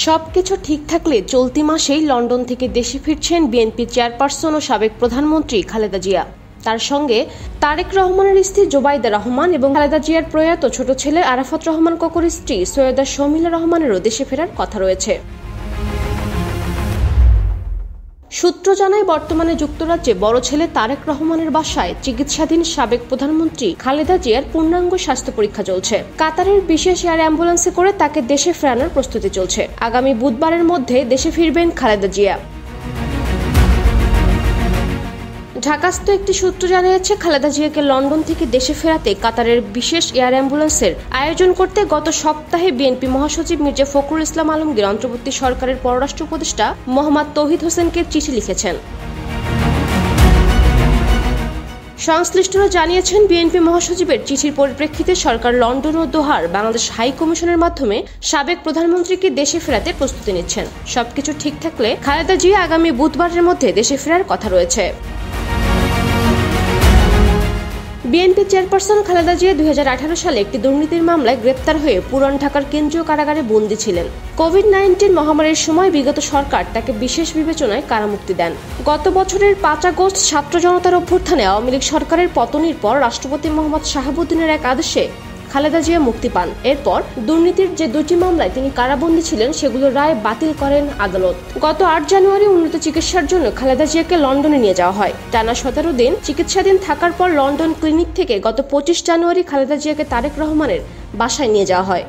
সবকিছু ঠিক থাকলে চলতি মাসেই লন্ডন থেকে দেশে ফিরছেন বিএনপি চেয়ারপারসন ও সাবেক প্রধানমন্ত্রী খালেদা জিয়া। তার সঙ্গে তারেক রহমানের স্ত্রী জোবাইদা রহমান এবং খালেদা জিয়ার প্রয়াত ছোট ছেলে আরাফাত রহমান কোকোর স্ত্রী সৈয়দা শর্মিলা রহমানেরও দেশে ফেরার কথা রয়েছে। সূত্র জানায়, বর্তমানে যুক্তরাজ্যে বড় ছেলে তারেক রহমানের বাসায় চিকিৎসাধীন সাবেক প্রধানমন্ত্রী খালেদা জিয়ার পূর্ণাঙ্গ স্বাস্থ্য পরীক্ষা চলছে। কাতারের বিশেষ এয়ার অ্যাম্বুলেন্সে করে তাকে দেশে ফেরানোর প্রস্তুতি চলছে। আগামী বুধবারের মধ্যে দেশে ফিরবেন খালেদা জিয়া। ঢাকাস্থ একটি সূত্র জানিয়েছে, খালেদা জিয়াকে লন্ডন থেকে দেশে ফেরাতে কাতারের বিশেষ এয়ার অ্যাম্বুলেন্সের আয়োজন করতে গত সপ্তাহে বিএনপি মহাসচিব মির্জা ফখরুল ইসলাম আলমগীর অন্তর্বর্তী সরকারের পররাষ্ট্র উপদেষ্টা মোহাম্মদ তৌহিদ হোসেনকে চিঠি লিখেছেন। সংশ্লিষ্টরা জানিয়েছেন, বিএনপি মহাসচিবের চিঠির পরিপ্রেক্ষিতে সরকার লন্ডন ও দোহার বাংলাদেশ হাই কমিশনের মাধ্যমে সাবেক প্রধানমন্ত্রীকে দেশে ফেরাতে প্রস্তুতি নিচ্ছেন। সবকিছু ঠিক থাকলে খালেদা জিয়া আগামী বুধবারের মধ্যে দেশে ফেরার কথা রয়েছে। বিএনপি চেয়ারপারসন খালেদা জিয়া 2018 সালে একটি দুর্নীতির মামলায় গ্রেপ্তার হয়ে পুরান ঢাকার কেন্দ্রীয় কারাগারে বন্দী ছিলেন। কোভিড-19 মহামারীর সময় বিগত সরকার তাকে বিশেষ বিবেচনায় কারামুক্তি দেন। গত বছরের 5 আগস্ট ছাত্র জনতার অভ্যুত্থানে আওয়ামী লীগ সরকারের পতনের পর রাষ্ট্রপতি মোহাম্মদ শাহাবুদ্দিনের এক আদেশে খালেদা জিয়া মুক্তি পান। এরপর দুর্নীতির যে 2টি মামলায় তিনি কারাবন্দী ছিলেন সেগুলোর রায় বাতিল করেন আদালত। গত 8 জানুয়ারি উন্নত চিকিৎসার জন্য খালেদা জিয়াকে লন্ডনে নিয়ে যাওয়া হয়। টানা 17 দিন চিকিৎসাধীন থাকার পর লন্ডন ক্লিনিক থেকে গত 25 জানুয়ারি খালেদা জিয়াকে তারেক রহমানের বাসায় নিয়ে যাওয়া হয়।